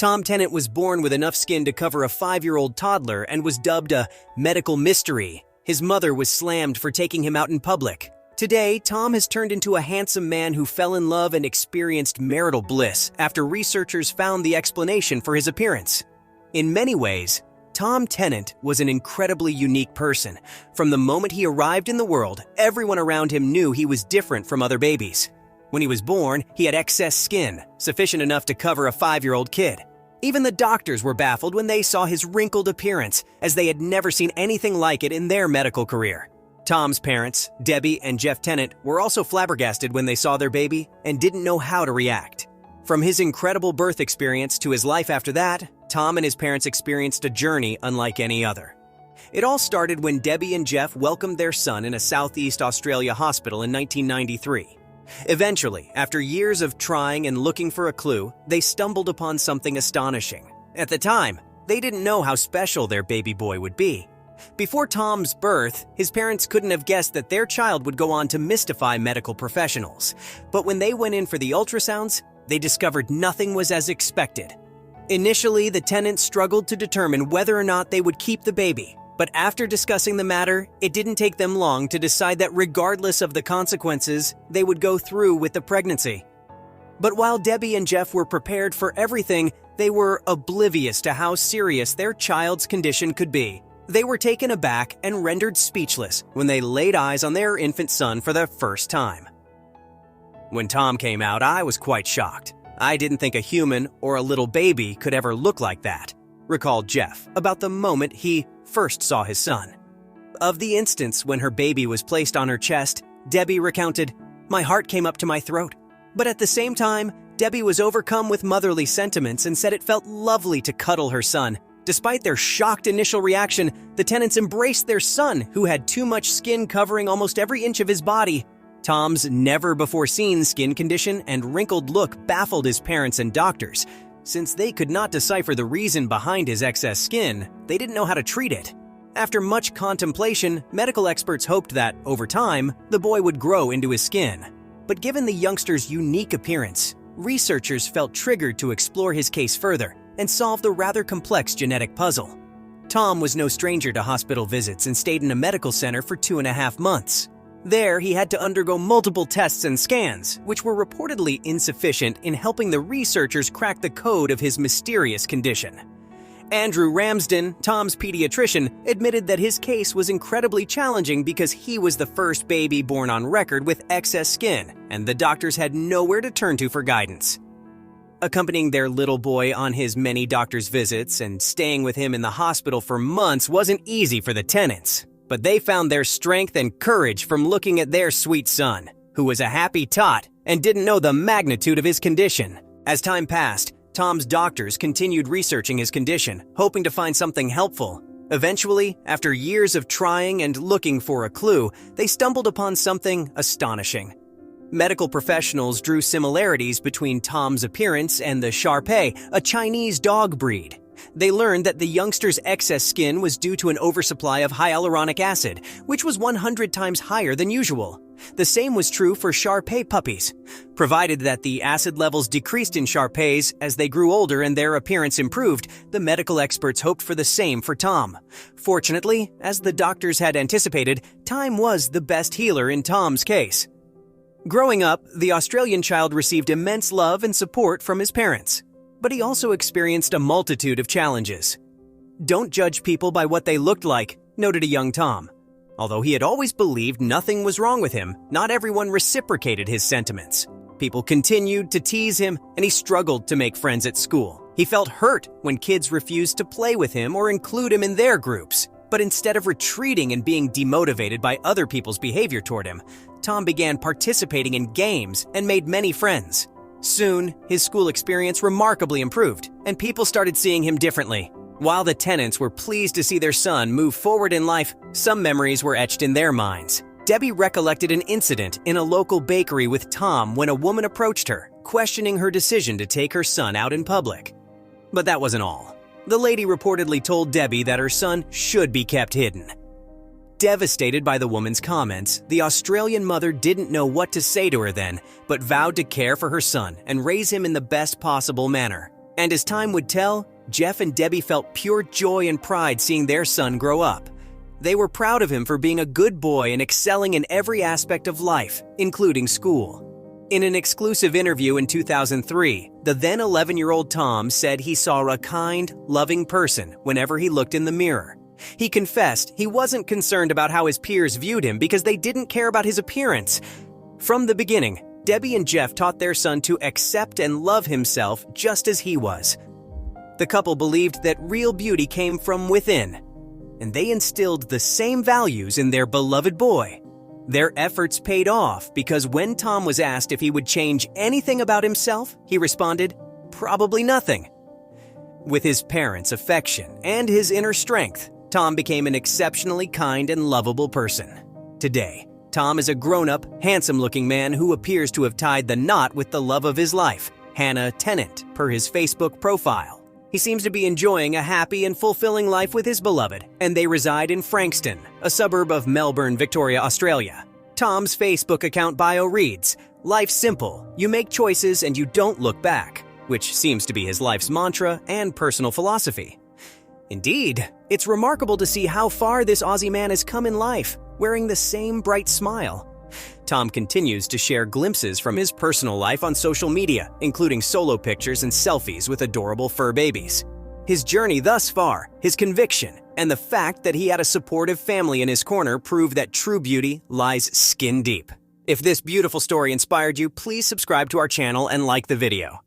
Tom Tennant was born with enough skin to cover a 5-year-old toddler and was dubbed a medical mystery. His mother was slammed for taking him out in public. Today, Tom has turned into a handsome man who fell in love and experienced marital bliss after researchers found the explanation for his appearance. In many ways, Tom Tennant was an incredibly unique person. From the moment he arrived in the world, everyone around him knew he was different from other babies. When he was born, he had excess skin, sufficient enough to cover a 5-year-old kid. Even the doctors were baffled when they saw his wrinkled appearance, as they had never seen anything like it in their medical career. Tom's parents, Debbie and Jeff Tennant, were also flabbergasted when they saw their baby and didn't know how to react. From his incredible birth experience to his life after that, Tom and his parents experienced a journey unlike any other. It all started when Debbie and Jeff welcomed their son in a Southeast Australia hospital in 1993. Eventually, after years of trying and looking for a clue, they stumbled upon something astonishing. At the time, they didn't know how special their baby boy would be. Before Tom's birth, his parents couldn't have guessed that their child would go on to mystify medical professionals. But when they went in for the ultrasounds, they discovered nothing was as expected. Initially, the Tennants struggled to determine whether or not they would keep the baby. But after discussing the matter, it didn't take them long to decide that regardless of the consequences, they would go through with the pregnancy. But while Debbie and Jeff were prepared for everything, they were oblivious to how serious their child's condition could be. They were taken aback and rendered speechless when they laid eyes on their infant son for the first time. When Tom came out, I was quite shocked. I didn't think a human or a little baby could ever look like that, recalled Jeff about the moment he first saw his son. Of the instance when her baby was placed on her chest, Debbie recounted, "My heart came up to my throat." But at the same time, Debbie was overcome with motherly sentiments and said it felt lovely to cuddle her son. Despite their shocked initial reaction, the Tennants embraced their son, who had too much skin covering almost every inch of his body. Tom's never-before-seen skin condition and wrinkled look baffled his parents and doctors. Since they could not decipher the reason behind his excess skin, they didn't know how to treat it. After much contemplation, medical experts hoped that, over time, the boy would grow into his skin. But given the youngster's unique appearance, researchers felt triggered to explore his case further and solve the rather complex genetic puzzle. Tom was no stranger to hospital visits and stayed in a medical center for 2.5 months. There, he had to undergo multiple tests and scans, which were reportedly insufficient in helping the researchers crack the code of his mysterious condition. Andrew Ramsden, Tom's pediatrician, admitted that his case was incredibly challenging because he was the first baby born on record with excess skin, and the doctors had nowhere to turn to for guidance. Accompanying their little boy on his many doctor's visits and staying with him in the hospital for months wasn't easy for the Tennants. But they found their strength and courage from looking at their sweet son, who was a happy tot and didn't know the magnitude of his condition. As time passed, Tom's doctors continued researching his condition, hoping to find something helpful. Eventually, after years of trying and looking for a clue, they stumbled upon something astonishing. Medical professionals drew similarities between Tom's appearance and the Shar Pei, a Chinese dog breed. They learned that the youngster's excess skin was due to an oversupply of hyaluronic acid, which was 100 times higher than usual. The same was true for Shar Pei puppies. Provided that the acid levels decreased in Shar Peis as they grew older and their appearance improved, the medical experts hoped for the same for Tom. Fortunately, as the doctors had anticipated, time was the best healer in Tom's case. Growing up, the Australian child received immense love and support from his parents. But he also experienced a multitude of challenges. "Don't judge people by what they looked like," noted a young Tom. Although he had always believed nothing was wrong with him, not everyone reciprocated his sentiments. People continued to tease him, and he struggled to make friends at school. He felt hurt when kids refused to play with him or include him in their groups. But instead of retreating and being demotivated by other people's behavior toward him, Tom began participating in games and made many friends. Soon, his school experience remarkably improved, and people started seeing him differently. While the Tennants were pleased to see their son move forward in life, some memories were etched in their minds. Debbie recollected an incident in a local bakery with Tom when a woman approached her, questioning her decision to take her son out in public. But that wasn't all. The lady reportedly told Debbie that her son should be kept hidden. Devastated by the woman's comments, the Australian mother didn't know what to say to her then, but vowed to care for her son and raise him in the best possible manner. And as time would tell, Jeff and Debbie felt pure joy and pride seeing their son grow up. They were proud of him for being a good boy and excelling in every aspect of life, including school. In an exclusive interview in 2003, the then 11-year-old Tom said he saw a kind, loving person whenever he looked in the mirror. He confessed he wasn't concerned about how his peers viewed him because they didn't care about his appearance. From the beginning, Debbie and Jeff taught their son to accept and love himself just as he was. The couple believed that real beauty came from within, and they instilled the same values in their beloved boy. Their efforts paid off because when Tom was asked if he would change anything about himself, he responded, "Probably nothing." With his parents' affection and his inner strength, Tom became an exceptionally kind and lovable person. Today, Tom is a grown-up, handsome-looking man who appears to have tied the knot with the love of his life, Hannah Tennant, per his Facebook profile. He seems to be enjoying a happy and fulfilling life with his beloved, and they reside in Frankston, a suburb of Melbourne, Victoria, Australia. Tom's Facebook account bio reads, "Life's simple, you make choices and you don't look back," which seems to be his life's mantra and personal philosophy. Indeed, it's remarkable to see how far this Aussie man has come in life, wearing the same bright smile. Tom continues to share glimpses from his personal life on social media, including solo pictures and selfies with adorable fur babies. His journey thus far, his conviction, and the fact that he had a supportive family in his corner prove that true beauty lies skin deep. If this beautiful story inspired you, please subscribe to our channel and like the video.